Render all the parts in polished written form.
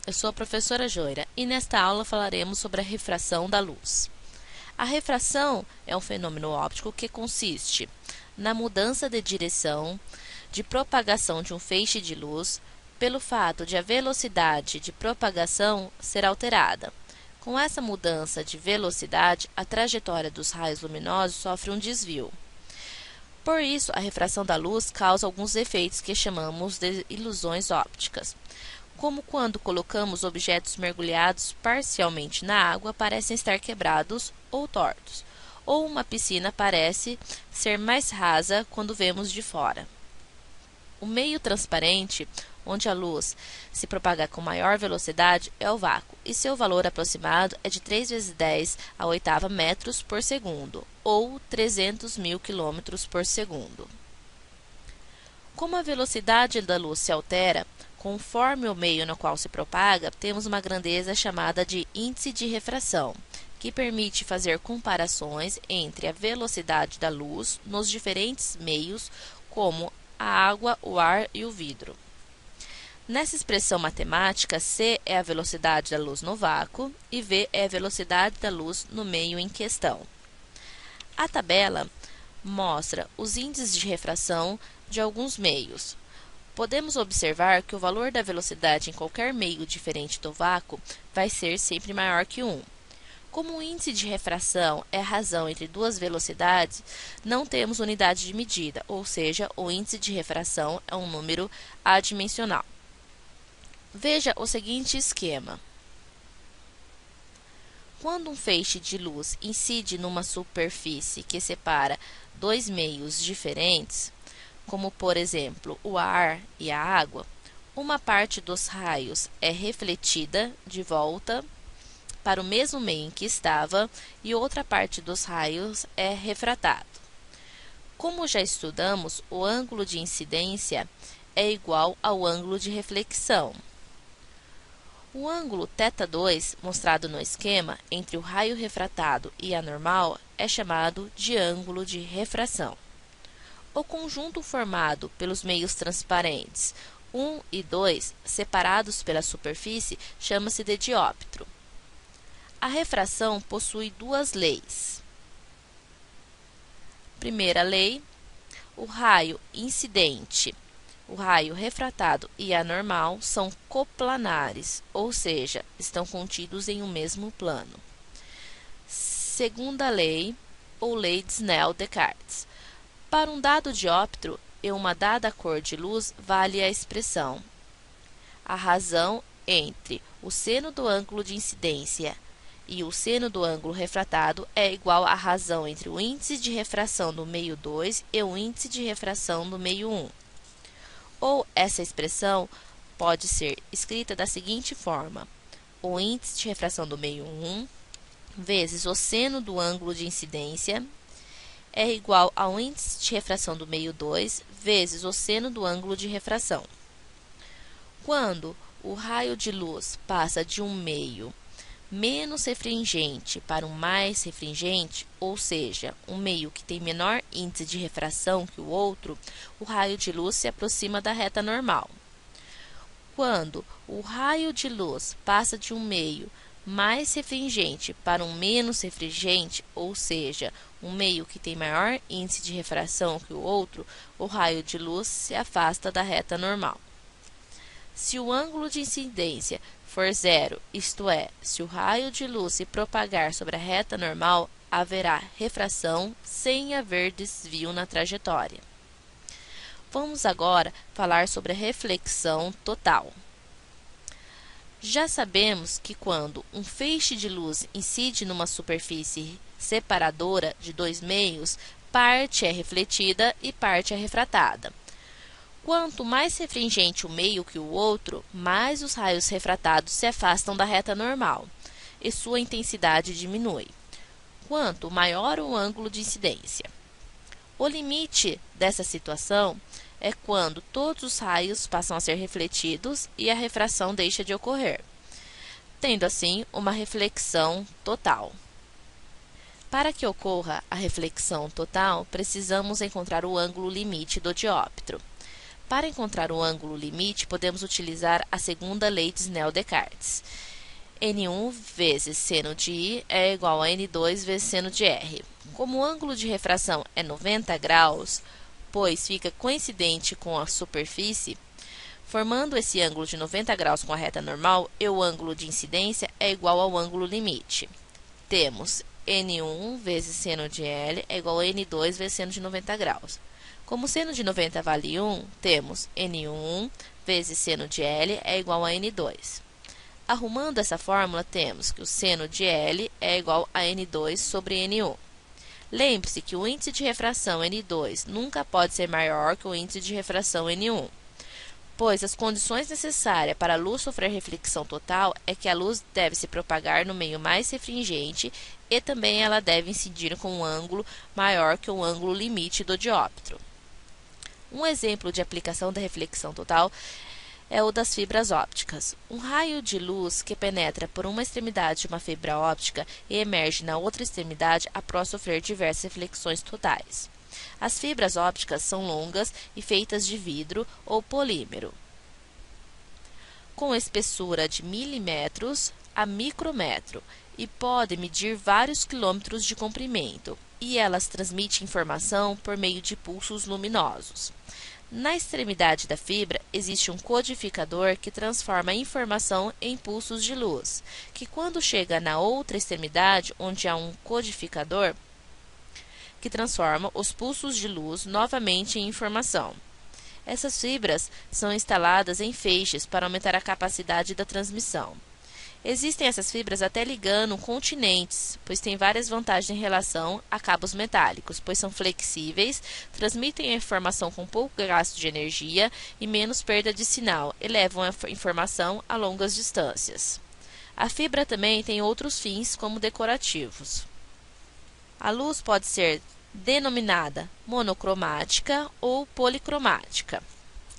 eu sou a professora Joira e nesta aula falaremos sobre a refração da luz. A refração é um fenômeno óptico que consiste na mudança de direção de propagação de um feixe de luz pelo fato de a velocidade de propagação ser alterada. Com essa mudança de velocidade, a trajetória dos raios luminosos sofre um desvio. Por isso, a refração da luz causa alguns efeitos que chamamos de ilusões ópticas, como quando colocamos objetos mergulhados parcialmente na água parecem estar quebrados ou tortos, ou uma piscina parece ser mais rasa quando vemos de fora. O meio transparente, onde a luz se propaga com maior velocidade, é o vácuo, e seu valor aproximado é de 3 vezes 10 a oitava metros por segundo, ou 300.000 km por segundo. Como a velocidade da luz se altera, conforme o meio no qual se propaga, temos uma grandeza chamada de índice de refração, que permite fazer comparações entre a velocidade da luz nos diferentes meios, como a água, o ar e o vidro. Nessa expressão matemática, c é a velocidade da luz no vácuo e v é a velocidade da luz no meio em questão. A tabela mostra os índices de refração de alguns meios. Podemos observar que o valor da velocidade em qualquer meio diferente do vácuo vai ser sempre maior que 1. Como o índice de refração é a razão entre duas velocidades, não temos unidade de medida, ou seja, o índice de refração é um número adimensional. Veja o seguinte esquema. Quando um feixe de luz incide numa superfície que separa dois meios diferentes, como por exemplo o ar e a água, uma parte dos raios é refletida de volta para o mesmo meio em que estava e outra parte dos raios é refratado. Como já estudamos, o ângulo de incidência é igual ao ângulo de reflexão. O ângulo θ2, mostrado no esquema, entre o raio refratado e a normal, é chamado de ângulo de refração. O conjunto formado pelos meios transparentes 1 e 2, separados pela superfície, chama-se de dióptro. A refração possui duas leis. Primeira lei, o raio incidente, o raio refratado e a normal são coplanares, ou seja, estão contidos em um mesmo plano. Segunda lei, ou lei de Snell-Descartes. Para um dado dióptro e uma dada cor de luz, vale a expressão: a razão entre o seno do ângulo de incidência e o seno do ângulo refratado é igual à razão entre o índice de refração do meio 2 e o índice de refração do meio 1. Ou essa expressão pode ser escrita da seguinte forma: o índice de refração do meio 1 vezes o seno do ângulo de incidência é igual ao índice de refração do meio 2 vezes o seno do ângulo de refração. Quando o raio de luz passa de um meio menos refringente para um mais refringente, ou seja, um meio que tem menor índice de refração que o outro, o raio de luz se aproxima da reta normal. Quando o raio de luz passa de um meio mais refringente para um menos refringente, ou seja, um meio que tem maior índice de refração que o outro, o raio de luz se afasta da reta normal. Se o ângulo de incidência for zero, isto é, se o raio de luz se propagar sobre a reta normal, haverá refração sem haver desvio na trajetória. Vamos agora falar sobre a reflexão total. Já sabemos que quando um feixe de luz incide numa superfície separadora de dois meios, parte é refletida e parte é refratada. Quanto mais refringente o meio que o outro, mais os raios refratados se afastam da reta normal e sua intensidade diminui, quanto maior o ângulo de incidência. O limite dessa situação é quando todos os raios passam a ser refletidos e a refração deixa de ocorrer, tendo assim uma reflexão total. Para que ocorra a reflexão total, precisamos encontrar o ângulo limite do dióptro. Para encontrar o ângulo limite, podemos utilizar a segunda lei de Snell-Descartes. N1 vezes seno de I é igual a N2 vezes seno de R. Como o ângulo de refração é 90 graus, pois fica coincidente com a superfície, formando esse ângulo de 90 graus com a reta normal, e o ângulo de incidência é igual ao ângulo limite. Temos N1 vezes seno de L é igual a N2 vezes seno de 90 graus. Como seno de 90 vale 1, temos N1 vezes seno de L é igual a N2. Arrumando essa fórmula, temos que o seno de L é igual a N2 sobre N1. Lembre-se que o índice de refração N2 nunca pode ser maior que o índice de refração N1, pois as condições necessárias para a luz sofrer reflexão total é que a luz deve se propagar no meio mais refringente e também ela deve incidir com um ângulo maior que o ângulo limite do dióptro. Um exemplo de aplicação da reflexão total é o das fibras ópticas. Um raio de luz que penetra por uma extremidade de uma fibra óptica e emerge na outra extremidade após sofrer diversas reflexões totais. As fibras ópticas são longas e feitas de vidro ou polímero, com espessura de milímetros a micrômetro e podem medir vários quilômetros de comprimento, e elas transmitem informação por meio de pulsos luminosos. Na extremidade da fibra existe um codificador que transforma a informação em pulsos de luz, que quando chega na outra extremidade, onde há um codificador, que transforma os pulsos de luz novamente em informação. Essas fibras são instaladas em feixes para aumentar a capacidade da transmissão. Existem essas fibras até ligando continentes, pois têm várias vantagens em relação a cabos metálicos, pois são flexíveis, transmitem a informação com pouco gasto de energia e menos perda de sinal, e levam a informação a longas distâncias. A fibra também tem outros fins, como decorativos. A luz pode ser denominada monocromática ou policromática.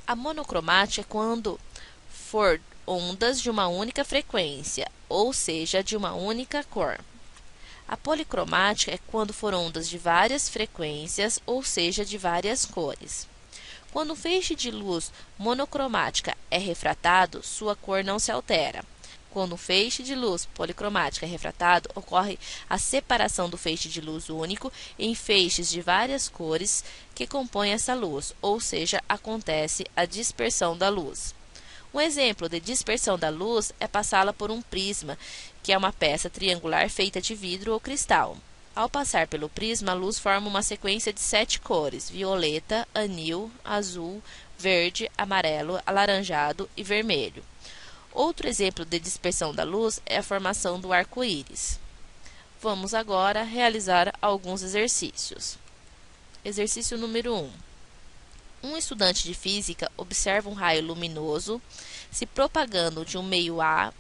A monocromática é quando for ondas de uma única frequência, ou seja, de uma única cor. A policromática é quando for ondas de várias frequências, ou seja, de várias cores. Quando um feixe de luz monocromática é refratado, sua cor não se altera. Quando um feixe de luz policromática é refratado, ocorre a separação do feixe de luz único em feixes de várias cores que compõem essa luz, ou seja, acontece a dispersão da luz. Um exemplo de dispersão da luz é passá-la por um prisma, que é uma peça triangular feita de vidro ou cristal. Ao passar pelo prisma, a luz forma uma sequência de 7 cores: violeta, anil, azul, verde, amarelo, alaranjado e vermelho. Outro exemplo de dispersão da luz é a formação do arco-íris. Vamos agora realizar alguns exercícios. Exercício número 1. Um estudante de física observa um raio luminoso se propagando de um meio A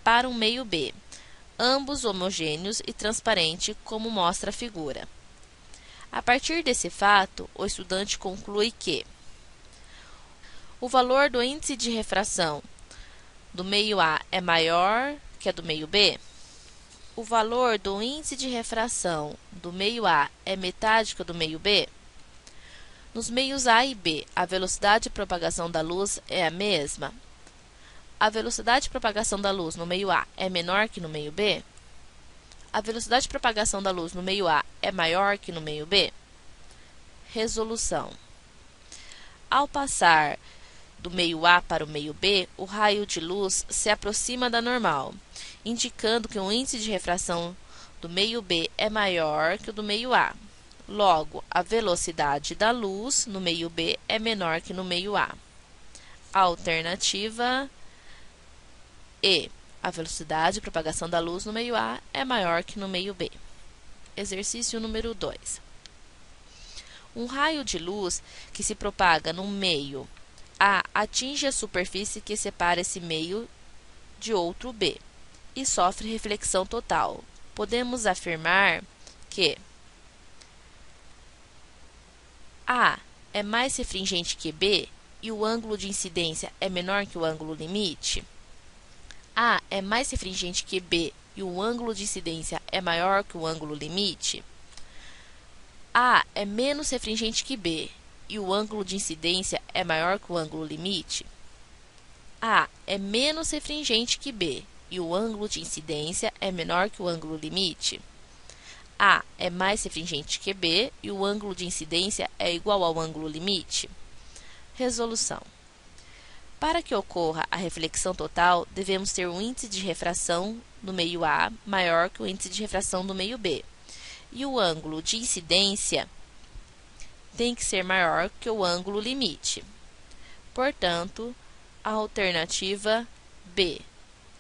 para um meio B, ambos homogêneos e transparentes, como mostra a figura. A partir desse fato, o estudante conclui que o valor do índice de refração do meio A é maior que a do meio B, o valor do índice de refração do meio A é metade que o do meio B. Nos meios A e B, a velocidade de propagação da luz é a mesma? A velocidade de propagação da luz no meio A é menor que no meio B? A velocidade de propagação da luz no meio A é maior que no meio B? Resolução. Ao passar do meio A para o meio B, o raio de luz se aproxima da normal, indicando que o índice de refração do meio B é maior que o do meio A. Logo, a velocidade da luz no meio B é menor que no meio A. Alternativa E. A velocidade de propagação da luz no meio A é maior que no meio B. Exercício número 2. Um raio de luz que se propaga no meio A atinge a superfície que separa esse meio de outro B e sofre reflexão total. Podemos afirmar que A é mais refringente que B e o ângulo de incidência é menor que o ângulo limite? A é mais refringente que B e o ângulo de incidência é maior que o ângulo limite? A é menos refringente que B e o ângulo de incidência é maior que o ângulo limite? A é menos refringente que B e o ângulo de incidência é menor que o ângulo limite? A é mais refringente que B e o ângulo de incidência é igual ao ângulo limite? Resolução. Para que ocorra a reflexão total, devemos ter um índice de refração no meio A maior que o índice de refração do meio B. E o ângulo de incidência tem que ser maior que o ângulo limite. Portanto, a alternativa B.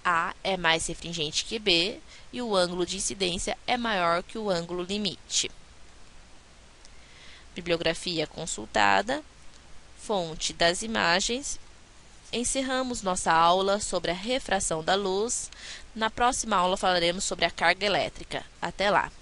A é mais refringente que B e o ângulo de incidência é maior que o ângulo limite. Bibliografia consultada, fonte das imagens. Encerramos nossa aula sobre a refração da luz. Na próxima aula falaremos sobre a carga elétrica. Até lá!